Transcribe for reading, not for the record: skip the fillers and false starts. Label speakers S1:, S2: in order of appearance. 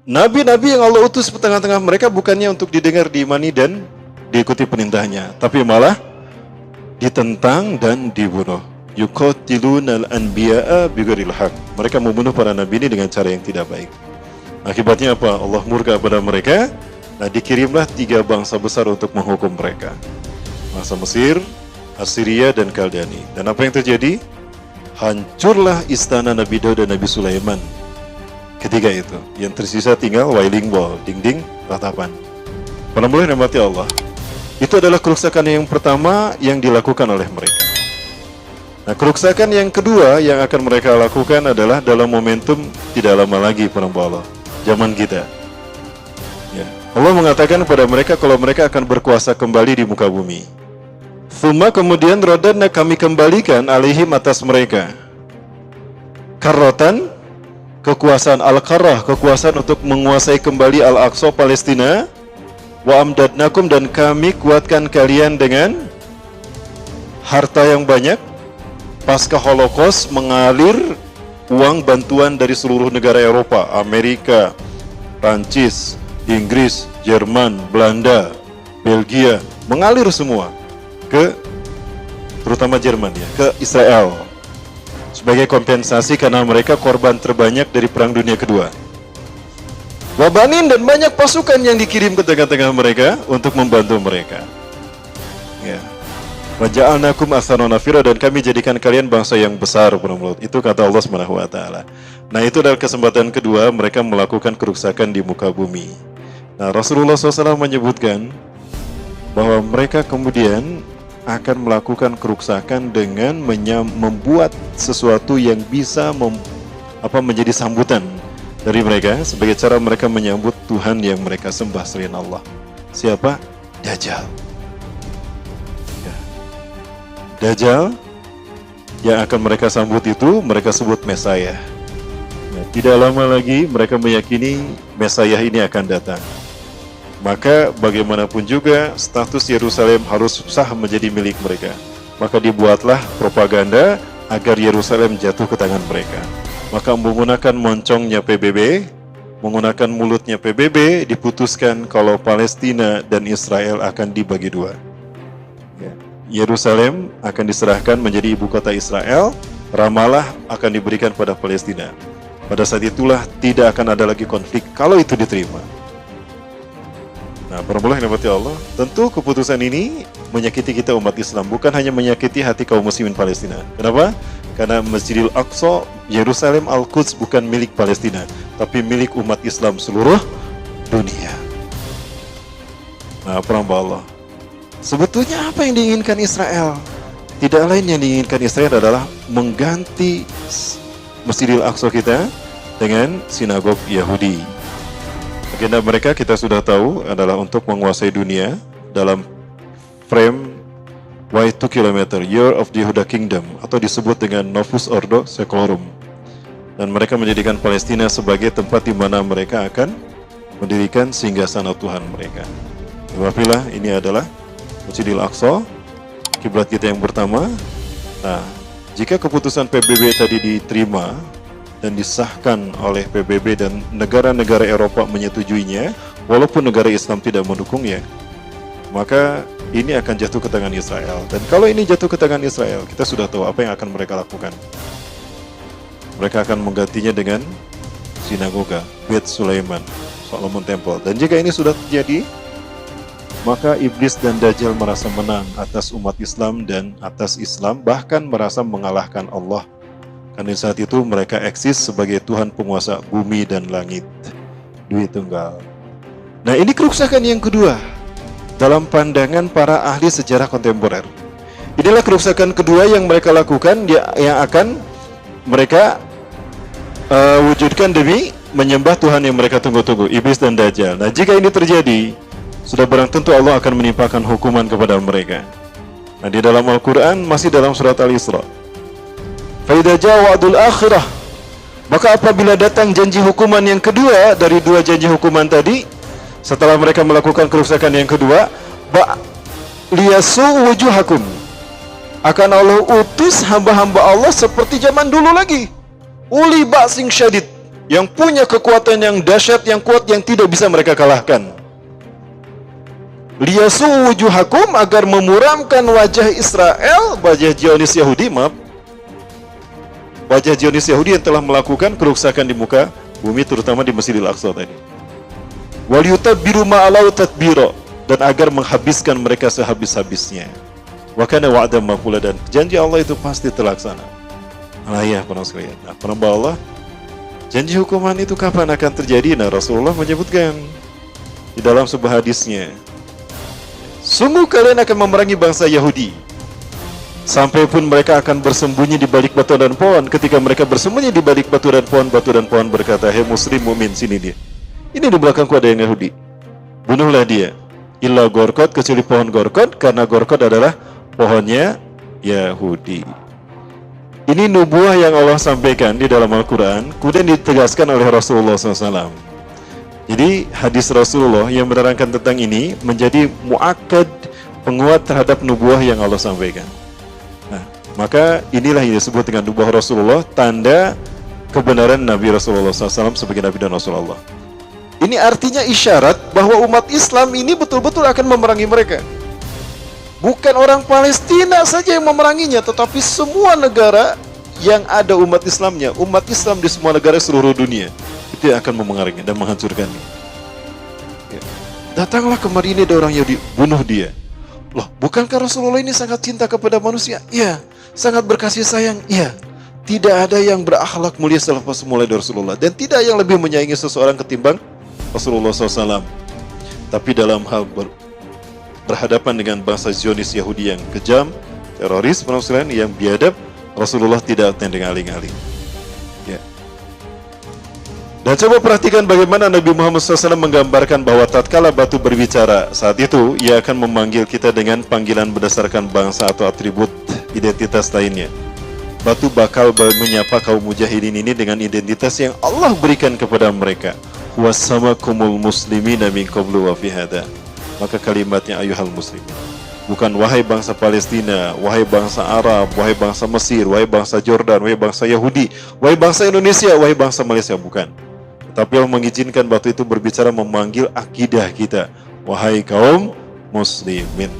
S1: Nabi-nabi yang Allah utus di tengah-tengah mereka bukannya untuk didengar, diimani dan diikuti perintahnya, tapi malah ditentang dan dibunuh. Yuqatilunal anbiya'a bighairil haq. Mereka membunuh para nabi ini dengan cara yang tidak baik. Akibatnya apa? Allah murka pada mereka. Nah, dikirimlah 3 bangsa besar untuk menghukum mereka. Bangsa Mesir, Assyria dan Kaldani. Dan apa yang terjadi? Hancurlah istana Nabi Daud dan Nabi Sulaiman. Ketiga itu, yang tersisa tinggal wailing wall, dinding ratapan. Para mulai rahmati Allah. Itu adalah kerusakan yang pertama yang dilakukan oleh mereka. Nah, kerusakan yang kedua yang akan mereka lakukan adalah dalam momentum tidak lama lagi, para Allah, zaman kita. Ya. Allah mengatakan kepada mereka kalau mereka akan berkuasa kembali di muka bumi. Thumma, kemudian rodanna, kami kembalikan alaihim atas mereka. Karrotan, kekuasaan al-karrah, kekuasaan untuk menguasai kembali Al-Aqsa Palestina. Wa amdadnakum, dan kami kuatkan kalian dengan harta yang banyak. Pasca Holocaust mengalir uang bantuan dari seluruh negara Eropa, Amerika, Prancis, Inggris, Jerman, Belanda, Belgia, mengalir semua ke, terutama Jerman ya, ke Israel sebagai kompensasi karena mereka korban terbanyak dari Perang Dunia Kedua. Wabanin, dan banyak pasukan yang dikirim ke tengah-tengah mereka untuk membantu mereka. Ya. Waja'alnakum aktsaran nafira, dan kami jadikan kalian bangsa yang besar. Itu kata Allah Subhanahu wa taala. Nah, itu adalah kesempatan kedua mereka melakukan kerusakan di muka bumi. Nah, Rasulullah SAW menyebutkan bahwa mereka kemudian akan melakukan kerusakan dengan membuat sesuatu yang bisa menjadi sambutan dari mereka sebagai cara mereka menyambut Tuhan yang mereka sembah selain Allah. Siapa? Dajjal. Ya. Dajjal yang akan mereka sambut itu mereka sebut Mesaya. Nah, tidak lama lagi mereka meyakini Mesaya ini akan datang. Maka bagaimanapun juga status Yerusalem harus sah menjadi milik mereka. Maka dibuatlah propaganda agar Yerusalem jatuh ke tangan mereka. Maka menggunakan moncongnya PBB, menggunakan mulutnya PBB, diputuskan kalau Palestina dan Israel akan dibagi dua. Yerusalem akan diserahkan menjadi ibu kota Israel, Ramallah akan diberikan pada Palestina. Pada saat itulah tidak akan ada lagi konflik kalau itu diterima. Nah, perempuan yang dimati Allah, tentu keputusan ini menyakiti kita umat Islam, bukan hanya menyakiti hati kaum muslimin Palestina. Kenapa? Karena Masjidil Aqsa, Yerusalem Al-Quds bukan milik Palestina, tapi milik umat Islam seluruh dunia. Nah, perempuan Allah, sebetulnya apa yang diinginkan Israel? Tidak lain yang diinginkan Israel adalah mengganti Masjidil Aqsa kita dengan sinagog Yahudi. Agenda mereka kita sudah tahu adalah untuk menguasai dunia dalam frame Y2 km, Year of the Yehuda Kingdom, atau disebut dengan Novus Ordo Seclorum. Dan mereka menjadikan Palestina sebagai tempat di mana mereka akan mendirikan singgasana Tuhan mereka. Wafilah, ini adalah Masjidil Aqsa, kiblat kita yang pertama. Nah, jika keputusan PBB tadi diterima dan disahkan oleh PBB dan negara-negara Eropa menyetujuinya, walaupun negara Islam tidak mendukungnya, maka ini akan jatuh ke tangan Israel. Dan kalau ini jatuh ke tangan Israel, kita sudah tahu apa yang akan mereka lakukan. Mereka akan menggantinya dengan sinagoga, Beit Sulaiman, Solomon Temple. Dan jika ini sudah terjadi, maka iblis dan Dajjal merasa menang atas umat Islam dan atas Islam, bahkan merasa mengalahkan Allah. Karena saat itu mereka eksis sebagai Tuhan penguasa bumi dan langit, Dwi Tunggal. Nah, ini kerusakan yang kedua dalam pandangan para ahli sejarah kontemporer. Inilah kerusakan kedua yang mereka lakukan, yang akan mereka wujudkan demi menyembah Tuhan yang mereka tunggu-tunggu, iblis dan Dajjal. Nah, jika ini terjadi, sudah barang tentu Allah akan menimpakan hukuman kepada mereka. Nah, di dalam Al-Quran masih dalam surat Al-Isra, فَإِذَا جَاءَ وَعْدُ الْآخِرَةِ, maka apabila datang janji hukuman yang kedua dari dua janji hukuman tadi, setelah mereka melakukan kerusakan yang kedua, liyasu wujuhakum, akan Allah utus hamba-hamba Allah seperti zaman dulu lagi, uli ba'sing syadid, yang punya kekuatan yang dahsyat, yang kuat, yang tidak bisa mereka kalahkan. Liyasu wujuhakum, agar memuramkan wajah Israel, wajah Zionis Yahudi, wajah Zionis Yahudi yang telah melakukan kerusakan di muka bumi, terutama di Masjidil Aqsa tadi. Wal yutabbiru ma'alau tadbiro, dan agar menghabiskan mereka sehabis-habisnya. Wa kana wa'dan maqula, dan janji Allah itu pasti terlaksana. Nah ya, para sekalian. Nah, penambah Allah, janji hukuman itu kapan akan terjadi? Nah, Rasulullah menyebutkan di dalam sebuah hadisnya, sungguh kalian akan memerangi bangsa Yahudi, sampai pun mereka akan bersembunyi di balik batu dan pohon. Ketika mereka bersembunyi di balik batu dan pohon berkata, "Hei muslim mumin, sini dia. Ini di belakangku ada yang Yahudi. Bunuhlah dia. Illa gorkot, kecuali pohon gorkot, karena gorkot adalah pohonnya Yahudi." Ini nubuah yang Allah sampaikan di dalam Al-Quran, kemudian ditegaskan oleh Rasulullah SAW. Jadi hadis Rasulullah yang menerangkan tentang ini menjadi muakkad, penguat terhadap nubuah yang Allah sampaikan. Nah, maka inilah yang disebut dengan nubuah Rasulullah, tanda kebenaran Nabi Rasulullah SAW sebagai Nabi dan Rasulullah. Ini artinya isyarat bahwa umat Islam ini betul-betul akan memerangi mereka. Bukan orang Palestina saja yang memeranginya, tetapi semua negara yang ada umat Islamnya, umat Islam di semua negara seluruh dunia, itu yang akan memeranginya dan menghancurkannya. Ya. Datanglah kemari, ini ada orang Yahudi, bunuh dia. Loh, bukankah Rasulullah ini sangat cinta kepada manusia? Iya. Sangat berkasih sayang? Iya. Tidak ada yang berakhlak mulia selepas mulai dari Rasulullah, dan tidak yang lebih menyayangi seseorang ketimbang Rasulullah SAW. Tapi dalam hal berhadapan dengan bangsa Zionis Yahudi yang kejam, teroris, yang biadab, Rasulullah tidak tendeng-aling-aling. Ya. Dan coba perhatikan bagaimana Nabi Muhammad SAW menggambarkan bahwa tatkala batu berbicara, saat itu ia akan memanggil kita dengan panggilan berdasarkan bangsa atau atribut identitas lainnya. Batu bakal menyapa kaum mujahidin ini dengan identitas yang Allah berikan kepada mereka. Wassamakumul muslimina min qablu wa fi hada. Maka kalimatnya ayuhal muslimin, bukan wahai bangsa Palestina, wahai bangsa Arab, wahai bangsa Mesir, wahai bangsa Jordan, wahai bangsa Yahudi, wahai bangsa Indonesia, wahai bangsa Malaysia, bukan. Tapi Allah mengizinkan batu itu berbicara, memanggil akidah kita, wahai kaum muslimin.